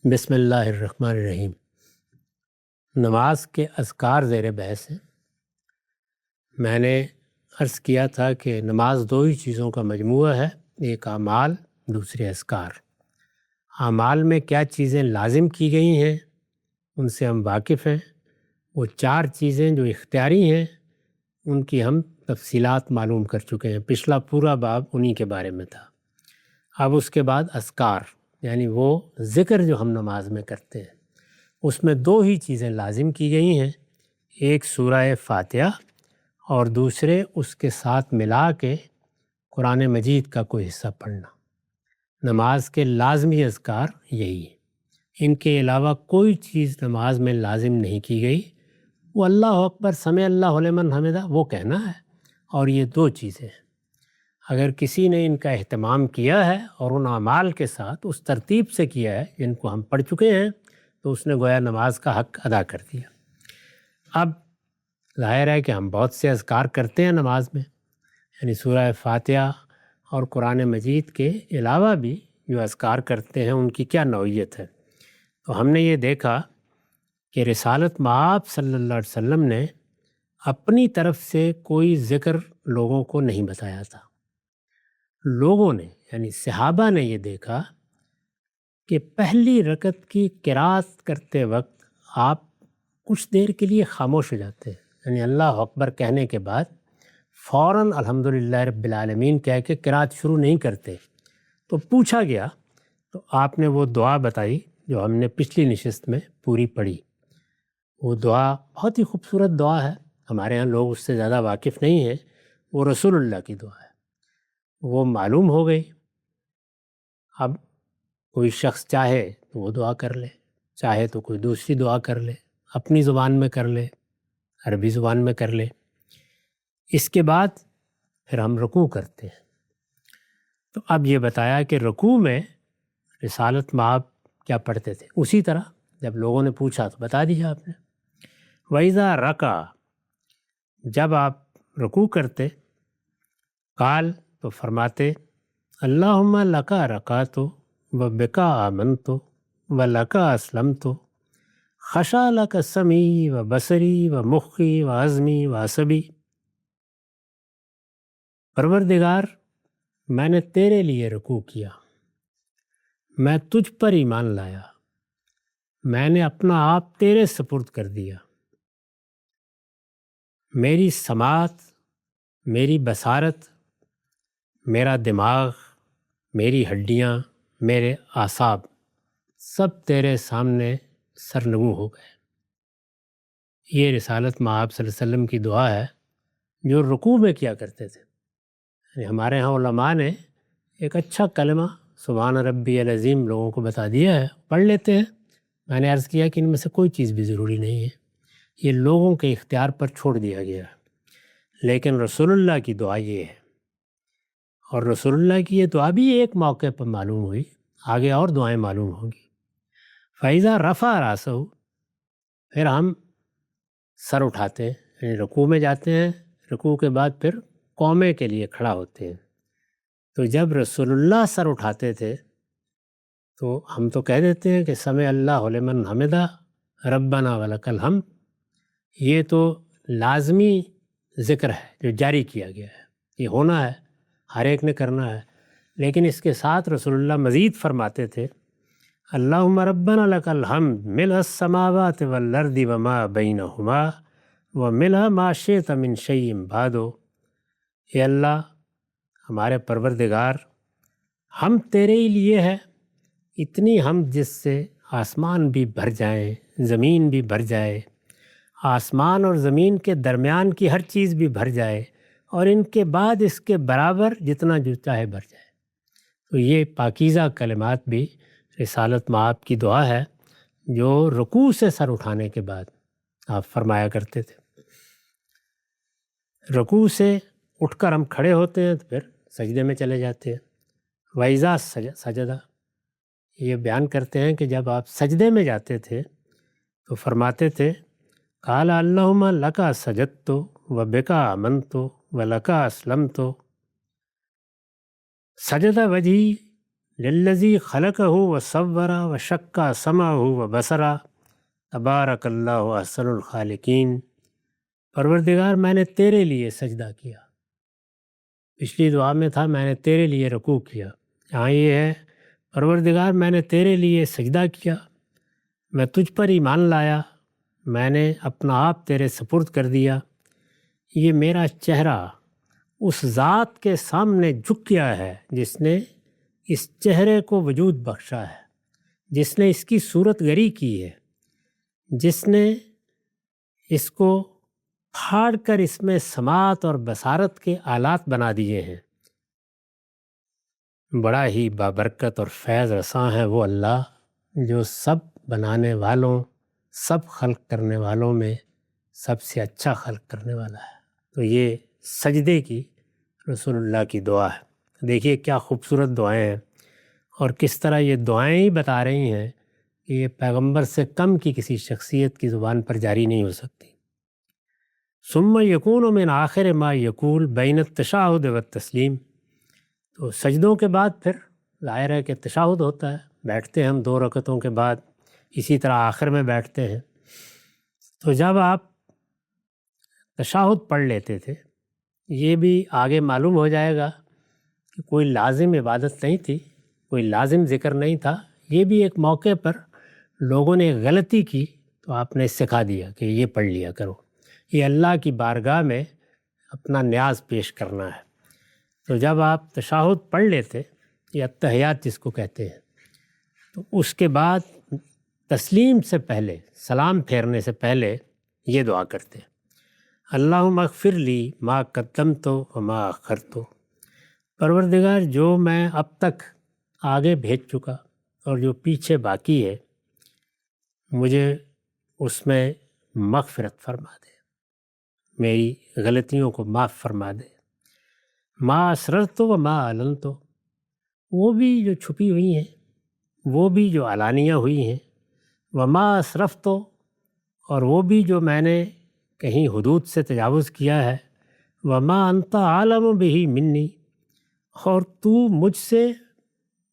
بسم اللہ الرحمن الرحیم۔ نماز کے اذکار زیر بحث ہیں۔ میں نے عرض کیا تھا کہ نماز دو ہی چیزوں کا مجموعہ ہے، ایک اعمال، دوسرے اذکار۔ اعمال میں کیا چیزیں لازم کی گئی ہیں ان سے ہم واقف ہیں، وہ چار چیزیں جو اختیاری ہیں ان کی ہم تفصیلات معلوم کر چکے ہیں، پچھلا پورا باب انہی کے بارے میں تھا۔ اب اس کے بعد اذکار یعنی وہ ذکر جو ہم نماز میں کرتے ہیں، اس میں دو ہی چیزیں لازم کی گئی ہیں، ایک سورہ فاتحہ اور دوسرے اس کے ساتھ ملا کے قرآن مجید کا کوئی حصہ پڑھنا۔ نماز کے لازمی اذکار یہی ہیں، ان کے علاوہ کوئی چیز نماز میں لازم نہیں کی گئی۔ وہ اللہ اکبر، سمع اللہ لمن حمدہ، وہ کہنا ہے، اور یہ دو چیزیں ہیں۔ اگر کسی نے ان کا اہتمام کیا ہے اور ان اعمال کے ساتھ اس ترتیب سے کیا ہے جن کو ہم پڑھ چکے ہیں، تو اس نے گویا نماز کا حق ادا کر دیا۔ اب ظاہر ہے کہ ہم بہت سے اذکار کرتے ہیں نماز میں، یعنی سورہ فاتحہ اور قرآن مجید کے علاوہ بھی جو اذکار کرتے ہیں ان کی کیا نوعیت ہے۔ تو ہم نے یہ دیکھا کہ رسالت مآب صلی اللہ علیہ وسلم نے اپنی طرف سے کوئی ذکر لوگوں کو نہیں بتایا تھا۔ لوگوں نے یعنی صحابہ نے یہ دیکھا کہ پہلی رکعت کی قرات کرتے وقت آپ کچھ دیر کے لیے خاموش ہو جاتے ہیں، یعنی اللہ اکبر کہنے کے بعد فوراً الحمدللہ رب العالمین کہہ کے قرات شروع نہیں کرتے۔ تو پوچھا گیا تو آپ نے وہ دعا بتائی جو ہم نے پچھلی نشست میں پوری پڑھی۔ وہ دعا بہت ہی خوبصورت دعا ہے، ہمارے ہاں لوگ اس سے زیادہ واقف نہیں ہیں۔ وہ رسول اللہ کی دعا ہے، وہ معلوم ہو گئی۔ اب کوئی شخص چاہے تو وہ دعا کر لے، چاہے تو کوئی دوسری دعا کر لے، اپنی زبان میں کر لے، عربی زبان میں کر لے۔ اس کے بعد پھر ہم رکوع کرتے ہیں۔ تو اب یہ بتایا کہ رکوع میں رسالت مآب کیا پڑھتے تھے، اسی طرح جب لوگوں نے پوچھا تو بتا دیا آپ نے۔ وَإِذَا رَكَعَ، جب آپ رکوع کرتے، قال تو فرماتے اللہم لکا رکعت و بکا آمنت و لکا اسلمت خشع لک سمعی و بصری و مخی و عظمی و عصبی۔ پروردگار، میں نے تیرے لیے رکوع کیا، میں تجھ پر ایمان لایا، میں نے اپنا آپ تیرے سپرد کر دیا۔ میری سماعت، میری بصارت، میرا دماغ، میری ہڈیاں، میرے اعصاب سب تیرے سامنے سرنگوں ہو گئے۔ یہ رسالت مآب صلی اللہ علیہ وسلم کی دعا ہے جو رکوع میں کیا کرتے تھے۔ یعنی ہمارے ہاں علماء نے ایک اچھا کلمہ سبحان ربی العظیم لوگوں کو بتا دیا ہے، پڑھ لیتے ہیں۔ میں نے عرض کیا کہ ان میں سے کوئی چیز بھی ضروری نہیں ہے، یہ لوگوں کے اختیار پر چھوڑ دیا گیا ہے۔ لیکن رسول اللہ کی دعا یہ ہے، اور رسول اللہ کی یہ دعا بھی ایک موقع پر معلوم ہوئی، آگے اور دعائیں معلوم ہوں گی۔ فَإِذَا رَفَعَ رَأْسَهُ، پھر ہم سر اٹھاتے ہیں، یعنی رکوع میں جاتے ہیں، رکوع کے بعد پھر قومے کے لیے کھڑا ہوتے ہیں۔ تو جب رسول اللہ سر اٹھاتے تھے تو ہم تو کہہ دیتے ہیں کہ سمع اللہ لمن حمدہ ربنا ولک الحمد، یہ تو لازمی ذکر ہے جو جاری کیا گیا ہے، یہ ہونا ہے، ہر ایک نے کرنا ہے۔ لیکن اس کے ساتھ رسول اللہ مزید فرماتے تھے اللہم ربنا لک الحمد ملء السماوات والارض وما بینہما وملء ما شئت من شیء بعد۔ اے اللہ، ہمارے پروردگار، ہم تیرے ہی لیے ہے، اتنی حمد جس سے آسمان بھی بھر جائیں، زمین بھی بھر جائے، آسمان اور زمین کے درمیان کی ہر چیز بھی بھر جائے، اور ان کے بعد اس کے برابر جتنا جو چاہے بھر جائے۔ تو یہ پاکیزہ کلمات بھی رسالت مآب کی دعا ہے جو رکوع سے سر اٹھانے کے بعد آپ فرمایا کرتے تھے۔ رکوع سے اٹھ کر ہم کھڑے ہوتے ہیں تو پھر سجدے میں چلے جاتے ہیں۔ وَإِذَا سَجَدَ، یہ بیان کرتے ہیں کہ جب آپ سجدے میں جاتے تھے تو فرماتے تھے قال اللہم لکا سجدت و بکا آمنت و لکا اسلمت۔ سجد وجہی للذی خلقہ وصور وشق سمعہ وبصرہ تبارک اللہ احسن الخالقین۔ پروردگار میں نے تیرے لیے سجدہ کیا، پچھلی دعا میں تھا میں نے تیرے لیے رکوع کیا، یہاں یہ ہے پروردگار میں نے تیرے لیے سجدہ کیا، میں تجھ پر ایمان لایا، میں نے اپنا آپ تیرے سپرد کر دیا، یہ میرا چہرہ اس ذات کے سامنے جھک گیا ہے جس نے اس چہرے کو وجود بخشا ہے، جس نے اس کی صورت گری کی ہے، جس نے اس کو پھاڑ کر اس میں سماعت اور بصارت کے آلات بنا دیے ہیں۔ بڑا ہی بابرکت اور فیض رساں ہے وہ اللہ جو سب بنانے والوں، سب خلق کرنے والوں میں سب سے اچھا خلق کرنے والا ہے۔ تو یہ سجدے کی رسول اللہ کی دعا ہے۔ دیکھیے کیا خوبصورت دعائیں ہیں، اور کس طرح یہ دعائیں ہی بتا رہی ہیں کہ یہ پیغمبر سے کم کی کسی شخصیت کی زبان پر جاری نہیں ہو سکتی۔ ثم یکون من آخر ما یقول بین التشہد والتسلیم، تو سجدوں کے بعد پھر ظاہر ہے کہ تشہد ہوتا ہے، بیٹھتے ہیں ہم 2 رکعتوں کے بعد، اسی طرح آخر میں بیٹھتے ہیں۔ تو جب آپ تشہد پڑھ لیتے تھے، یہ بھی آگے معلوم ہو جائے گا کہ کوئی لازم عبادت نہیں تھی، کوئی لازم ذکر نہیں تھا، یہ بھی ایک موقع پر لوگوں نے غلطی کی تو آپ نے سکھا دیا کہ یہ پڑھ لیا کرو، یہ اللہ کی بارگاہ میں اپنا نیاز پیش کرنا ہے۔ تو جب آپ تشہد پڑھ لیتے یا تحیات جس کو کہتے ہیں، تو اس کے بعد تسلیم سے پہلے، سلام پھیرنے سے پہلے یہ دعا کرتے ہیں، اللہم اغفر لی ما قدمت وما اخرت، پروردگار جو میں اب تک آگے بھیج چکا اور جو پیچھے باقی ہے مجھے اس میں مغفرت فرما دے، میری غلطیوں کو معاف فرما دے۔ ما اسررت وما اعلنت، وہ بھی جو چھپی ہوئی ہیں، وہ بھی جو علانیہ ہوئی ہیں، وما اسرفت، اور وہ بھی جو میں نے کہیں حدود سے تجاوز کیا ہے، وما انت عالم بہ منی، اور تو مجھ سے،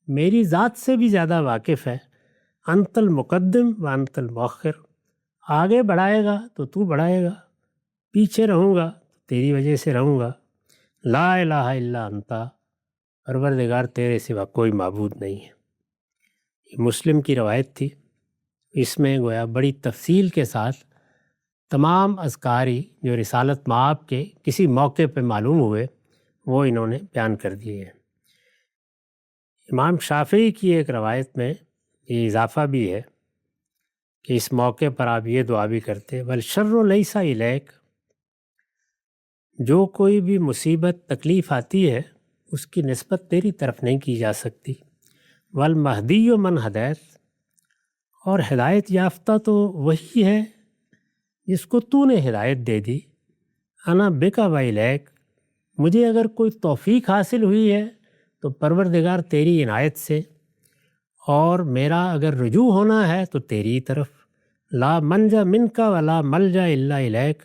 میری ذات سے بھی زیادہ واقف ہے، انت المقدم و انت المؤخر، آگے بڑھائے گا تو تو بڑھائے گا، پیچھے رہوں گا تیری وجہ سے رہوں گا، لا الہ الا انت، پروردگار تیرے سوا کوئی معبود نہیں ہے۔ یہ مسلم کی روایت تھی، اس میں گویا بڑی تفصیل کے ساتھ تمام اذکاری جو رسالت مآب کے کسی موقع پہ معلوم ہوئے وہ انہوں نے بیان کر دیے ہیں۔ امام شافعی کی ایک روایت میں یہ اضافہ بھی ہے کہ اس موقع پر آپ یہ دعا بھی کرتے، والشر لیس الیک، جو کوئی بھی مصیبت تکلیف آتی ہے اس کی نسبت تیری طرف نہیں کی جا سکتی، والمہدی من ہدیت، اور ہدایت یافتہ تو وہی ہے جس کو تو نے ہدایت دے دی، انا بکا و الیک، مجھے اگر کوئی توفیق حاصل ہوئی ہے تو پروردگار تیری عنایت سے، اور میرا اگر رجوع ہونا ہے تو تیری طرف، لا منجا منکا ولا ملجا الا الیک،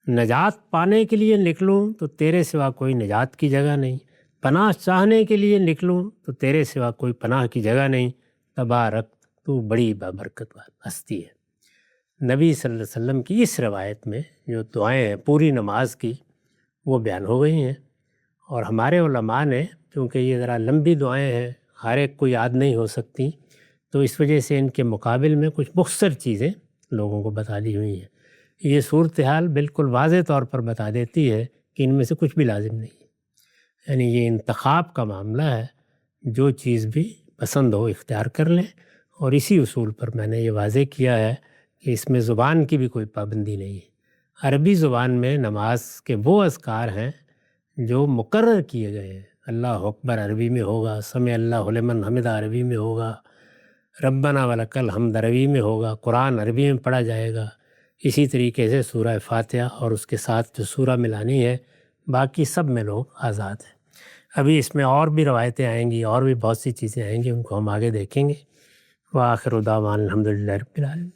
نجات پانے کے لیے نکلوں تو تیرے سوا کوئی نجات کی جگہ نہیں، پناہ چاہنے کے لیے نکلوں تو تیرے سوا کوئی پناہ کی جگہ نہیں، تبارک، تو بڑی بابرکت ہستی ہے۔ نبی صلی اللہ علیہ وسلم کی اس روایت میں جو دعائیں ہیں پوری نماز کی وہ بیان ہو گئی ہیں، اور ہمارے علماء نے، کیونکہ یہ ذرا لمبی دعائیں ہیں ہر ایک کو یاد نہیں ہو سکتی، تو اس وجہ سے ان کے مقابل میں کچھ مختصر چیزیں لوگوں کو بتا دی ہوئی ہیں۔ یہ صورتحال بالکل واضح طور پر بتا دیتی ہے کہ ان میں سے کچھ بھی لازم نہیں ہے، یعنی یہ انتخاب کا معاملہ ہے، جو چیز بھی پسند ہو اختیار کر لیں، اور اسی اصول پر میں نے یہ واضح کیا ہے کہ اس میں زبان کی بھی کوئی پابندی نہیں ہے۔ عربی زبان میں نماز کے وہ اذکار ہیں جو مقرر کیے گئے ہیں، اللہ اکبر عربی میں ہوگا، سمع اللہ لمن حمدہ عربی میں ہوگا، ربنا ولک الحمد عربی میں ہوگا، قرآن عربی میں پڑھا جائے گا، اسی طریقے سے سورہ فاتحہ اور اس کے ساتھ جو سورہ ملانی ہے، باقی سب میں لوگ آزاد ہیں۔ ابھی اس میں اور بھی روایتیں آئیں گی، اور بھی بہت سی چیزیں آئیں گی، ان کو ہم آگے دیکھیں گے۔ وآخر دعوانا الحمدللہ رب العالمین۔